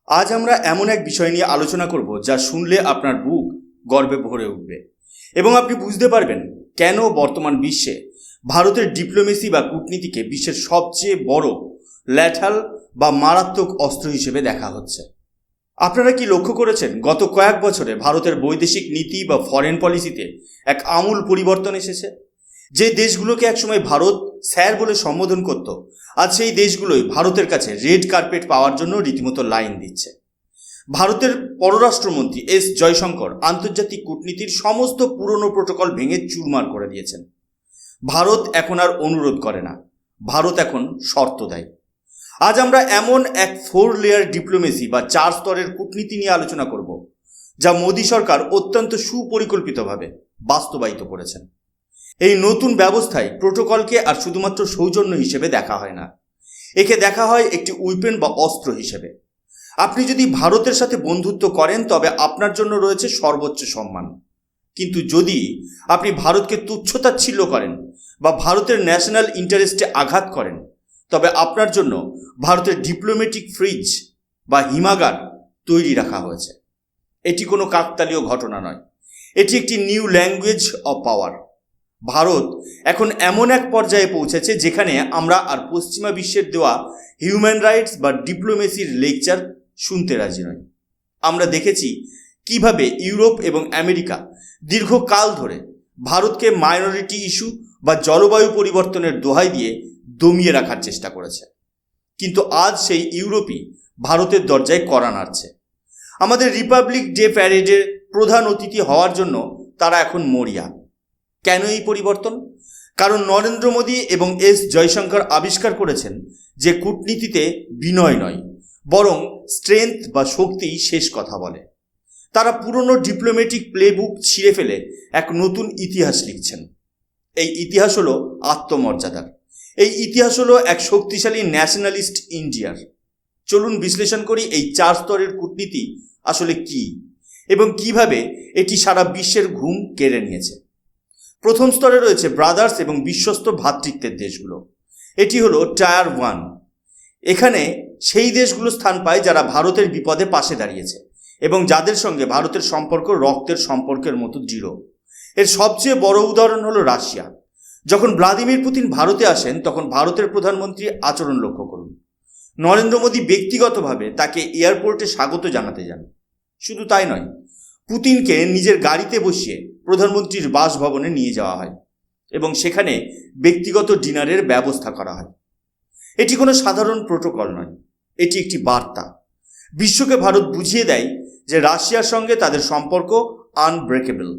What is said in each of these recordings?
আজ আমরা এমন এক বিষয় নিয়ে আলোচনা করব যা শুনলে আপনার বুক গর্বে ভরে উঠবে এবং আপনি বুঝতে পারবেন কেন বর্তমান বিশ্বে ভারতের ডিপ্লোমেসি বা কূটনীতিকে বিশ্বের সবচেয়ে বড় ল্যাঠাল বা মারাত্মক অস্ত্র হিসেবে দেখা হচ্ছে। আপনারা কি লক্ষ্য করেছেন গত কয়েক বছরে ভারতের বৈদেশিক নীতি বা ফরেন পলিসিতে এক আমূল পরিবর্তন এসেছে? যে দেশগুলোকে একসময় ভারত স্যার বলে সম্বোধন করত, আজ সেই দেশগুলোই ভারতের কাছে রেড কার্পেট পাওয়ার জন্য রীতিমতো লাইন দিচ্ছে। ভারতের পররাষ্ট্রমন্ত্রী এস জয়শঙ্কর আন্তর্জাতিক কূটনীতির সমস্ত পুরনো প্রোটোকল ভেঙে চুরমার করে দিয়েছেন। ভারত এখন আর অনুরোধ করে না, ভারত এখন শর্ত দেয়। আজ আমরা এমন এক 4 লেয়ার ডিপ্লোমেসি বা 4 স্তরের কূটনীতি নিয়ে আলোচনা করব, যা মোদী সরকার অত্যন্ত সুপরিকল্পিতভাবে বাস্তবায়িত করেছেন। এই নতুন ব্যবস্থায় প্রোটোকলকে আর শুধুমাত্র সৌজন্য হিসেবে দেখা হয় না, একে দেখা হয় একটি উইপেন বা অস্ত্র হিসেবে। আপনি যদি ভারতের সাথে বন্ধুত্ব করেন তবে আপনার জন্য রয়েছে সর্বোচ্চ সম্মান, কিন্তু যদি আপনি ভারতকে তুচ্ছতাচ্ছিল্য করেন বা ভারতের ন্যাশনাল ইন্টারেস্টে আঘাত করেন তবে আপনার জন্য ভারতের ডিপ্লোম্যাটিক ফ্রিজ বা হিমাগার তৈরি রাখা হয়েছে। এটি কোনো কাকতালীয় ঘটনা নয়, এটি একটি new language of power. Bharat এখন এমন এক পর্যায়ে পৌঁছেছে যেখানে আমরা আর পশ্চিমা বিশ্বের দেওয়া হিউম্যান রাইটস বা ডিপ্লোমেসির লেকচার শুনতে রাজি নই। আমরা দেখেছি কিভাবে ইউরোপ এবং আমেরিকা দীর্ঘকাল ধরে ভারতকে মাইনরিটি ইস্যু বা জলবায়ু পরিবর্তনের দোহাই দিয়ে দমিয়ে রাখার চেষ্টা করেছে, কিন্তু আজ সেই ইউরোপই ভারতের দরজায় কড়া নাড়ছে। আমাদের রিপাবলিক ডে প্যারেডের প্রধান অতিথি হওয়ার জন্য তারা এখন মরিয়া। কেন এই পরিবর্তন? কারণ নরেন্দ্র মোদী এবং এস জয়শঙ্কর আবিষ্কার করেছেন যে কূটনীতিতে বিনয় নয়, বরং স্ট্রেংথ বা শক্তি শেষ কথা বলে। তারা পুরনো ডিপ্লোম্যাটিক প্লেবুক ছিঁড়ে ফেলে এক নতুন ইতিহাস লিখছেন। এই ইতিহাস হলো আত্মমর্যাদার, এই ইতিহাস হলো এক শক্তিশালী ন্যাশনালিস্ট ইন্ডিয়ার। চলুন বিশ্লেষণ করি এই 4 স্তরের কূটনীতি আসলে কি এবং কিভাবে এটি সারা বিশ্বের ঘুম কেড়ে নিয়েছে। প্রথম স্তরে রয়েছে ব্রাদার্স এবং বিশ্বস্ত ভ্রাতৃত্বের দেশগুলো। এটি হলো টায়ার 1। এখানে সেই দেশগুলো স্থান পায় যারা ভারতের বিপদে পাশে দাঁড়িয়েছে এবং যাদের সঙ্গে ভারতের সম্পর্ক রক্তের সম্পর্কের মতো দৃঢ়। এর সবচেয়ে বড় উদাহরণ হলো রাশিয়া। যখন ভ্লাদিমির পুতিন ভারতে আসেন তখন ভারতের প্রধানমন্ত্রী আচরণ লক্ষ্য করুন। নরেন্দ্র মোদী ব্যক্তিগতভাবে তাকে এয়ারপোর্টে স্বাগত জানাতে যান। শুধু তাই নয়, পুতিনকে নিজের গাড়িতে বসিয়ে প্রধানমন্ত্রীর বাসভবনে নিয়ে যাওয়া হয় এবং সেখানে ব্যক্তিগত ডিনারের ব্যবস্থা করা হয়। এটি কোনো সাধারণ প্রোটোকল নয়, এটি একটি বার্তা। বিশ্বকে ভারত বুঝিয়ে দেয় যে রাশিয়ার সঙ্গে তাদের সম্পর্ক আনব্রেকেবল।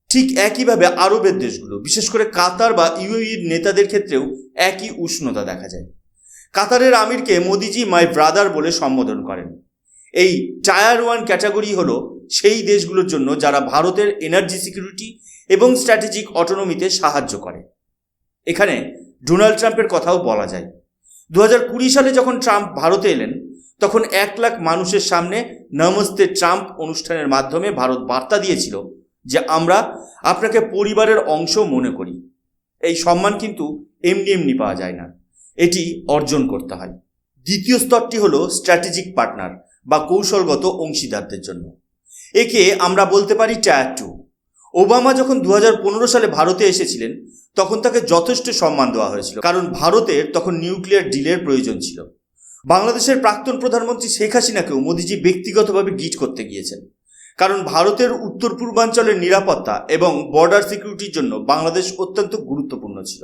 ঠিক একইভাবে আরবের দেশগুলো, বিশেষ করে কাতার বা ইউএইর নেতাদের ক্ষেত্রেও একই উষ্ণতা দেখা যায়। কাতারের আমিরকে মোদিজি মাই ব্রাদার বলে সম্বোধন করেন। এই টায়ার 1 ক্যাটাগরি হলো সেই দেশগুলোর জন্য যারা ভারতের এনার্জি সিকিউরিটি এবং স্ট্র্যাটেজিক অটোনমিতে সাহায্য করে। এখানে ডোনাল্ড ট্রাম্পের কথাও বলা যায়। 2020 সালে যখন ট্রাম্প ভারতে এলেন তখন 1 লাখ মানুষের সামনে নমস্তে ট্রাম্প অনুষ্ঠানের মাধ্যমে ভারত বার্তা দিয়েছিল যে আমরা আপনাকে পরিবারের অংশ মনে করি। এই সম্মান কিন্তু এমনি এমনি পাওয়া যায় না, এটি অর্জন করতে হয়। দ্বিতীয় স্তরটি হলো স্ট্র্যাটেজিক পার্টনার বা কৌশলগত অংশীদারদের জন্য। একে আমরা বলতে পারি টায়ার 2। ওবামা যখন 2015 সালে ভারতে এসেছিলেন তখন তাকে যথেষ্ট সম্মান দেওয়া হয়েছিল, কারণ ভারতের তখন নিউক্লিয়ার ডিলের প্রয়োজন ছিল। বাংলাদেশের প্রাক্তন প্রধানমন্ত্রী শেখ হাসিনাকেও মোদিজি ব্যক্তিগতভাবে গিট করতে গিয়েছেন, কারণ ভারতের উত্তর পূর্বাঞ্চলের নিরাপত্তা এবং বর্ডার সিকিউরিটির জন্য বাংলাদেশ অত্যন্ত গুরুত্বপূর্ণ ছিল।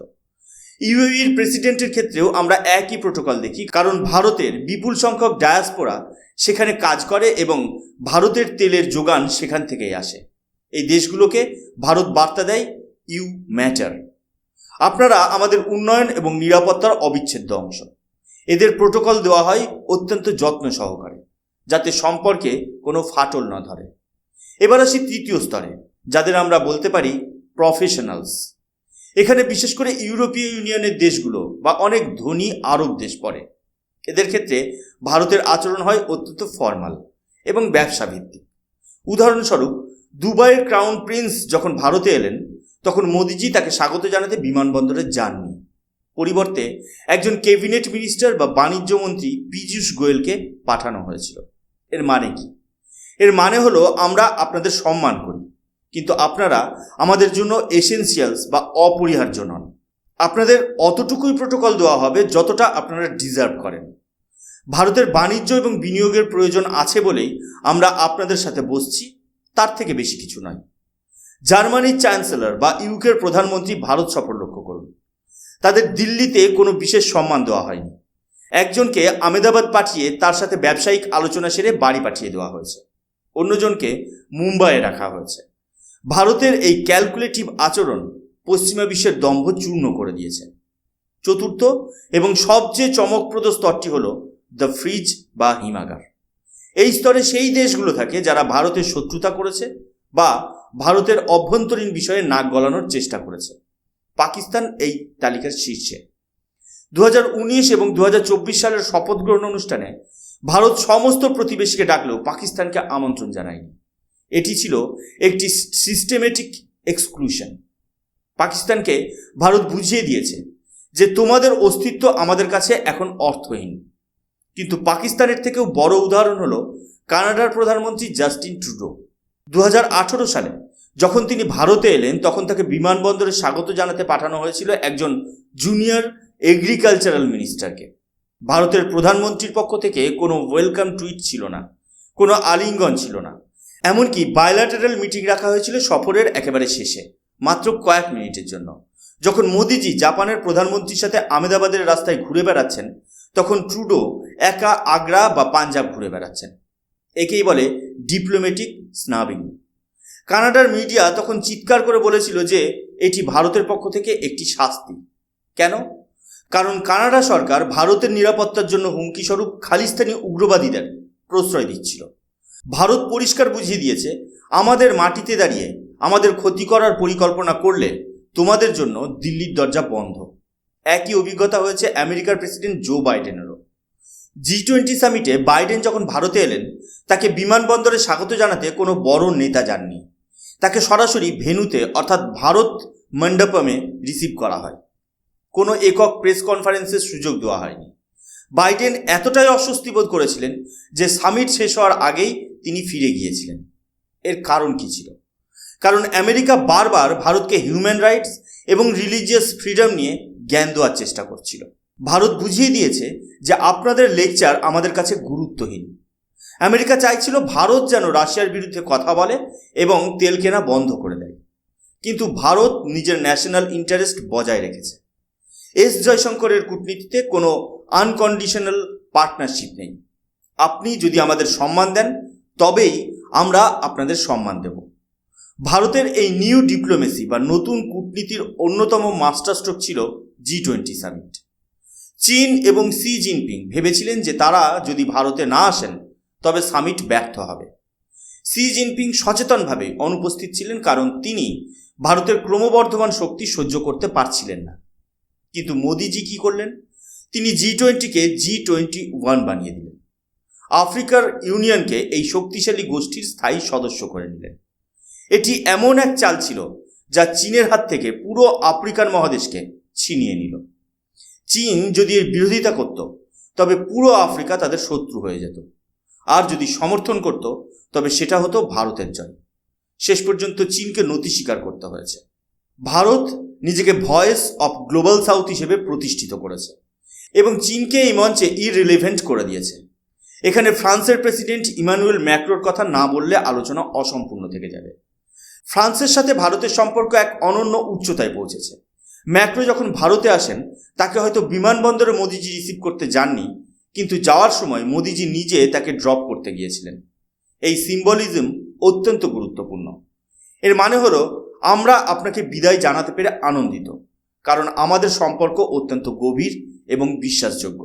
ইউএইর প্রেসিডেন্টের ক্ষেত্রেও আমরা একই প্রোটোকল দেখি, কারণ ভারতের বিপুল সংখ্যক ডায়াসপোরা সেখানে কাজ করে এবং ভারতের তেলের যোগান সেখান থেকেই আসে। এই দেশগুলোকে ভারত বার্তা দেয়, ইউ ম্যাটার। আপনারা আমাদের উন্নয়ন এবং নিরাপত্তার অবিচ্ছেদ্য অংশ। এদের প্রোটোকল দেওয়া হয় অত্যন্ত যত্ন সহকারে, যাতে সম্পর্কে কোনো ফাটল না ধরে। এবার আসি তৃতীয় স্তরে, যাদের আমরা বলতে পারি প্রফেশনালস। এখানে বিশেষ করে ইউরোপীয় ইউনিয়নের দেশগুলো বা অনেক ধনী আরব দেশ পড়ে। এদের ক্ষেত্রে ভারতের আচরণ হয় অত্যন্ত ফর্মাল এবং ব্যবসা ভিত্তিক। উদাহরণস্বরূপ, দুবাইয়ের ক্রাউন প্রিন্স যখন ভারতে এলেন তখন মোদিজি তাকে স্বাগত জানাতে বিমানবন্দরে যাননি। পরিবর্তে একজন ক্যাবিনেট মিনিস্টার বা বাণিজ্য মন্ত্রী পীযূষ গোয়েলকে পাঠানো হয়েছিল। এর মানে কি? এর মানে হলো আমরা আপনাদের সম্মান করি, কিন্তু আপনারা আমাদের জন্য এসেনশিয়ালস বা অপরিহার্য নন। আপনাদের অতটুকুই প্রোটোকল দেওয়া হবে যতটা আপনারা ডিজার্ভ করেন। ভারতের বাণিজ্য এবং বিনিয়োগের প্রয়োজন আছে বলেই আমরা আপনাদের সাথে বসছি, তার থেকে বেশি কিছু নয়। জার্মানির চ্যান্সেলর বা ইউকের প্রধানমন্ত্রী ভারত সফর লক্ষ্য করুন। তাদের দিল্লিতে কোনো বিশেষ সম্মান দেওয়া হয়নি। একজনকে আহমেদাবাদ পাঠিয়ে তার সাথে ব্যবসায়িক আলোচনা সেরে বাড়ি পাঠিয়ে দেওয়া হয়েছে, অন্যজনকে মুম্বাইয়ে রাখা হয়েছে। ভারতের এই ক্যালকুলেটিভ আচরণ পশ্চিমা বিশ্বের দম্ভ চূর্ণ করে দিয়েছে। চতুর্থ এবং সবচেয়ে চমকপ্রদ স্তরটি হল দ্য ফ্রিজ বা হিমাগার। এই স্তরে সেই দেশগুলো থাকে যারা ভারতের শত্রুতা করেছে বা ভারতের অভ্যন্তরীণ বিষয়ে নাক গলানোর চেষ্টা করেছে। পাকিস্তান এই তালিকার শীর্ষে। 2019 এবং 2024 সালের শপথ গ্রহণ অনুষ্ঠানে ভারত সমস্ত প্রতিবেশীকে ডাকলেও পাকিস্তানকে আমন্ত্রণ জানায়নি। এটি ছিল একটি সিস্টেমেটিক এক্সক্লুশন। পাকিস্তানকে ভারত বুঝিয়ে দিয়েছে যে তোমাদের অস্তিত্ব আমাদের কাছে এখন অর্থহীন। কিন্তু পাকিস্তানের থেকেও বড় উদাহরণ হলো কানাডার প্রধানমন্ত্রী জাস্টিন ট্রুডো। 2018 সালে যখন তিনি ভারতে এলেন, তখন তাকে বিমানবন্দরে স্বাগত জানাতে পাঠানো হয়েছিল একজন জুনিয়র এগ্রিকালচারাল মিনিস্টারকে। ভারতের প্রধানমন্ত্রীর পক্ষ থেকে কোনো ওয়েলকাম টুইট ছিল না, কোনো আলিঙ্গন ছিল না। এমনকি বায়োল্যাটারাল মিটিং রাখা হয়েছিল সফরের একেবারে শেষে, মাত্র কয়েক মিনিটের জন্য। যখন মোদিজি জাপানের প্রধানমন্ত্রীর সাথে আহমেদাবাদের রাস্তায় ঘুরে বেড়াচ্ছেন, তখন ট্রুডো একা আগ্রা বা পাঞ্জাব ঘুরে বেড়াচ্ছেন। একেই বলে ডিপ্লোম্যাটিক স্নাবিং। কানাডার মিডিয়া তখন চিৎকার করে বলেছিল যে এটি ভারতের পক্ষ থেকে একটি শাস্তি। কেন? কারণ কানাডা সরকার ভারতের নিরাপত্তার জন্য হুমকিস্বরূপ খালিস্তানি উগ্রবাদীদের প্রশ্রয় দিচ্ছিল। ভারত পরিষ্কার বুঝিয়ে দিয়েছে, আমাদের মাটিতে দাঁড়িয়ে আমাদের ক্ষতি করার পরিকল্পনা করলে তোমাদের জন্য দিল্লির দরজা বন্ধ। একই অভিজ্ঞতা হয়েছে আমেরিকার প্রেসিডেন্ট জো বাইডেনেরও। G20 সামিটে বাইডেন যখন ভারতে এলেন, তাকে বিমানবন্দরে স্বাগত জানাতে কোনো বড় নেতা যাননি। তাকে সরাসরি ভেন্যুতে অর্থাৎ ভারত মণ্ডপমে রিসিভ করা হয়। কোনো একক প্রেস কনফারেন্সের সুযোগ দেওয়া হয়নি। বাইডেন এতটাই অস্বস্তি বোধ করেছিলেন যে সামিট শেষ হওয়ার আগেই তিনি ফিরে গিয়েছিলেন। এর কারণ কি ছিল? কারণ আমেরিকা বারবার ভারতকে হিউম্যান রাইটস এবং রিলিজিয়াস ফ্রিডম নিয়ে জ্ঞান দেওয়ার চেষ্টা করছিল। ভারত বুঝিয়ে দিয়েছে যে আপনাদের লেকচার আমাদের কাছে গুরুত্বহীন। আমেরিকা চাইছিল ভারত যেন রাশিয়ার বিরুদ্ধে কথা বলে এবং তেল কেনা বন্ধ করে দেয়, কিন্তু ভারত নিজের ন্যাশনাল ইন্টারেস্ট বজায় রেখেছে। এস জয়শঙ্করের কূটনীতিতে কোনো আনকন্ডিশনাল পার্টনারশিপ নেই। আপনি যদি আমাদের সম্মান দেন, তবেই আমরা আপনাদের সম্মান দেব। ভারতের এই নিউ ডিপ্লোমেসি বা নতুন কূটনীতির অন্যতম মাস্টারস্ট্রোক ছিল G20 সামিট। চীন এবং শি জিনপিং ভেবেছিলেন যে তারা যদি ভারতে না আসেন তবে সামিট ব্যর্থ হবে। শি জিনপিং সচেতনভাবে অনুপস্থিত ছিলেন, কারণ তিনি ভারতের ক্রমবর্ধমান শক্তি সহ্য করতে পারছিলেন না। কিন্তু মোদিজি কি করলেন? তিনি G20কে G21 বানিয়ে দিলেন। আফ্রিকার ইউনিয়নকে এই শক্তিশালী গোষ্ঠীর স্থায়ী সদস্য করে নিলেন। এটি এমন এক চাল ছিল যা চীনের হাত থেকে পুরো আফ্রিকান মহাদেশকে ছিনিয়ে নিল। চীন যদি এর বিরোধিতা করত, তবে পুরো আফ্রিকা তাদের শত্রু হয়ে যেত, আর যদি সমর্থন করত তবে সেটা হতো ভারতের জয়। শেষ পর্যন্ত চীনকে নতি স্বীকার করতে হয়েছে। ভারত নিজেকে ভয়েস অফ গ্লোবাল সাউথ হিসেবে প্রতিষ্ঠিত করেছে এবং চীনকে এই মঞ্চে ইররিলেভেন্ট করে দিয়েছে। এখানে ফ্রান্সের প্রেসিডেন্ট ইমানুয়েল ম্যাক্রোর কথা না বললে আলোচনা অসম্পূর্ণ থেকে যাবে। ফ্রান্সের সাথে ভারতের সম্পর্ক এক অনন্য উচ্চতায় পৌঁছেছে। ম্যাক্রো যখন ভারতে আসেন, তাকে হয়তো বিমানবন্দরে মোদিজি রিসিভ করতে যাননি, কিন্তু যাওয়ার সময় মোদিজি নিজে তাকে ড্রপ করতে গিয়েছিলেন। এই সিম্বলিজম অত্যন্ত গুরুত্বপূর্ণ। এর মানে হলো, আমরা আপনাকে বিদায় জানাতে পেরে আনন্দিত, কারণ আমাদের সম্পর্ক অত্যন্ত গভীর এবং বিশ্বাসযোগ্য।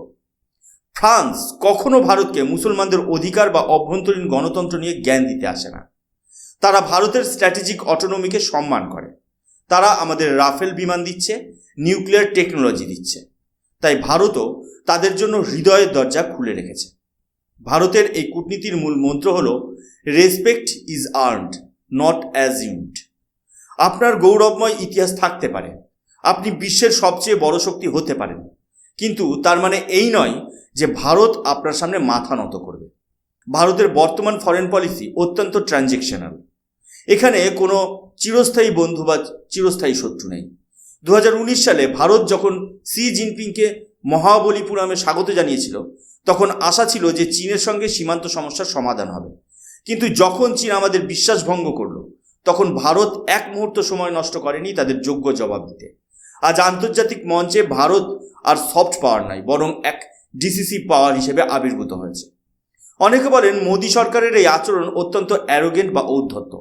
ফ্রান্স কখনো ভারতকে মুসলমানদের অধিকার বা অভ্যন্তরীণ গণতন্ত্র নিয়ে জ্ঞান দিতে আসে না। তারা ভারতের স্ট্র্যাটেজিক অটোনমিকে সম্মান করে। তারা আমাদের রাফেল বিমান দিচ্ছে, নিউক্লিয়ার টেকনোলজি দিচ্ছে। তাই ভারতও তাদের জন্য হৃদয়ের দরজা খুলে রেখেছে। ভারতের এই কূটনীতির মূল মন্ত্র হল respect is earned, not assumed. আপনার গৌরবময় ইতিহাস থাকতে পারে, আপনি বিশ্বের সবচেয়ে বড় শক্তি হতে পারেন, কিন্তু তার মানে এই নয় যে ভারত আপনার সামনে মাথা নত করবে। ভারতের বর্তমান ফরেন পলিসি অত্যন্ত ট্রানজেকশনাল। এখানে কোনো চিরস্থায়ী বন্ধু বা চিরস্থায়ী শত্রু নেই। 2019 সালে ভারত যখন শি জিনপিংকে মহাবলীপুরমে স্বাগত জানিয়েছিল, তখন আশা ছিল যে চীনের সঙ্গে সীমান্ত সমস্যার সমাধান হবে। কিন্তু যখন চীন আমাদের বিশ্বাস ভঙ্গ করলো, তখন ভারত এক মুহূর্ত সময় নষ্ট করেনি তাদের যোগ্য জবাব দিতে। আজ আন্তর্জাতিক মঞ্চে ভারত আর সফট পাওয়ার নয়, বরং এক ডিসিসিভ পাওয়ার হিসেবে আবির্ভূত হয়েছে। অনেকে বলেন মোদী সরকারের এই আচরণ অত্যন্ত অ্যারোগেন্ট বা ঔদ্ধত্য।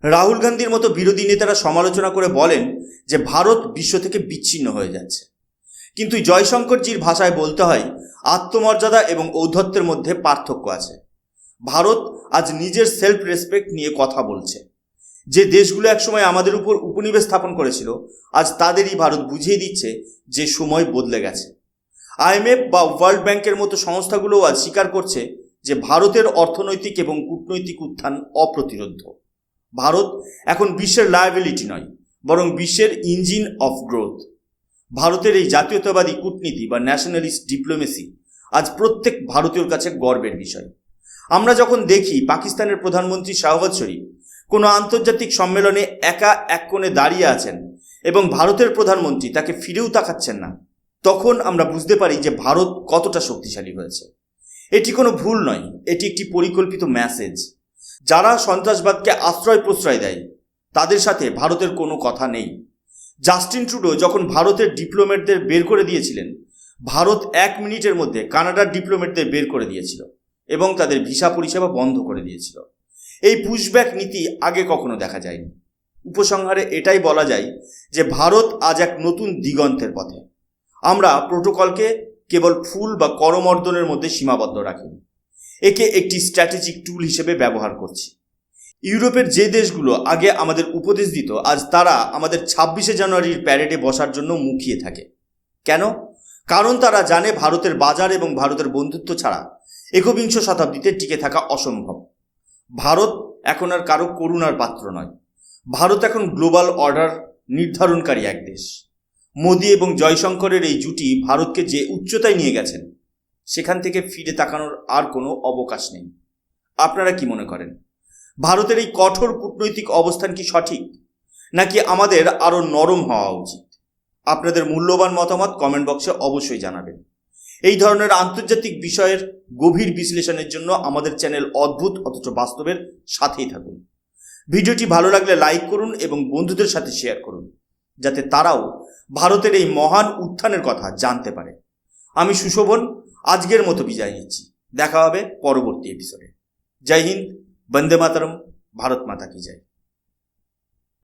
রাহুল গান্ধীর মতো বিরোধী নেতারা সমালোচনা করে বলেন যে ভারত বিশ্ব থেকে বিচ্ছিন্ন হয়ে যাচ্ছে। কিন্তু জয়শঙ্করজির ভাষায় বলতে হয়, আত্মমর্যাদা এবং ঔদ্ধত্যের মধ্যে পার্থক্য আছে। ভারত আজ নিজের সেলফ রেসপেক্ট নিয়ে কথা বলছে। যে দেশগুলো একসময় আমাদের উপর উপনিবেশ স্থাপন করেছিল, আজ তাদেরই ভারত বুঝিয়ে দিচ্ছে যে সময় বদলে গেছে। IMF বা ওয়ার্ল্ড ব্যাংকের মতো সংস্থাগুলোও আজ স্বীকার করছে যে ভারতের অর্থনৈতিক এবং কূটনৈতিক উত্থান অপ্রতিরোধ্য। ভারত এখন বিশ্বের লায়াবিলিটি নয়, বরং বিশ্বের ইঞ্জিন অফ গ্রোথ। ভারতের এই জাতীয়তাবাদী কূটনীতি বা ন্যাশনালিস্ট ডিপ্লোমেসি আজ প্রত্যেক ভারতীয়র কাছে গর্বের বিষয়। আমরা যখন দেখি পাকিস্তানের প্রধানমন্ত্রী শাহবাজ শরীফ কোনো আন্তর্জাতিক সম্মেলনে একা এক কোণে দাঁড়িয়ে আছেন এবং ভারতের প্রধানমন্ত্রী তাকে ফিরেও তাকাচ্ছেন না, তখন আমরা বুঝতে পারি যে ভারত কতটা শক্তিশালী হয়েছে। এটি কোনো ভুল নয়, এটি একটি পরিকল্পিত মেসেজ। যারা সন্ত্রাসবাদকে আশ্রয় প্রশ্রয় দেয়, তাদের সাথে ভারতের কোনো কথা নেই। জাস্টিন ট্রুডো যখন ভারতের ডিপ্লোম্যাটদের বের করে দিয়েছিলেন, ভারত 1 মিনিটের মধ্যে কানাডার ডিপ্লোম্যাটদের বের করে দিয়েছিল এবং তাদের ভিসা পরিষেবা বন্ধ করে দিয়েছিল। এই পুশব্যাক নীতি আগে কখনো দেখা যায়নি। উপসংহারে এটাই বলা যায় যে ভারত আজ এক নতুন দিগন্তের পথে। আমরা প্রোটোকলকে কেবল ফুল বা করমর্দনের মধ্যে সীমাবদ্ধ রাখিনি, একে একটি স্ট্র্যাটেজিক টুল হিসেবে ব্যবহার করছি। ইউরোপের যে দেশগুলো আগে আমাদের উপদেশ দিত, আজ তারা আমাদের 26শে জানুয়ারির প্যারেডে বসার জন্য মুখিয়ে থাকে। কেন? কারণ তারা জানে ভারতের বাজার এবং ভারতের বন্ধুত্ব ছাড়া 21শ শতাব্দীতে টিকে থাকা অসম্ভব। ভারত এখন আর কারো করুণার পাত্র নয়। ভারত এখন গ্লোবাল অর্ডার নির্ধারণকারী এক দেশ। মোদী এবং জয়শঙ্করের এই জুটি ভারতকে যে উচ্চতায় নিয়ে গেছেন, সেখান থেকে ফিরে তাকানোর আর কোনো অবকাশ নেই। আপনারা কি মনে করেন? ভারতের এই কঠোর কূটনৈতিক অবস্থান কি সঠিক, নাকি আমাদের আরও নরম হওয়া উচিত? আপনাদের মূল্যবান মতামত কমেন্ট বক্সে অবশ্যই জানাবেন। এই ধরনের আন্তর্জাতিক বিষয়ের গভীর বিশ্লেষণের জন্য আমাদের চ্যানেল অদ্ভুত অথচ বাস্তবের সাথেই থাকুন। ভিডিওটি ভালো লাগলে লাইক করুন এবং বন্ধুদের সাথে শেয়ার করুন, যাতে তারাও ভারতের এই মহান উত্থানের কথা জানতে পারে। আমি সুশোভন আজকের মতো বিদায় নিচ্ছি। দেখা হবে পরবর্তী এপিসোডে। জয় হিন্দ, বন্দে মাতরম, ভারত মাতা কি জয়।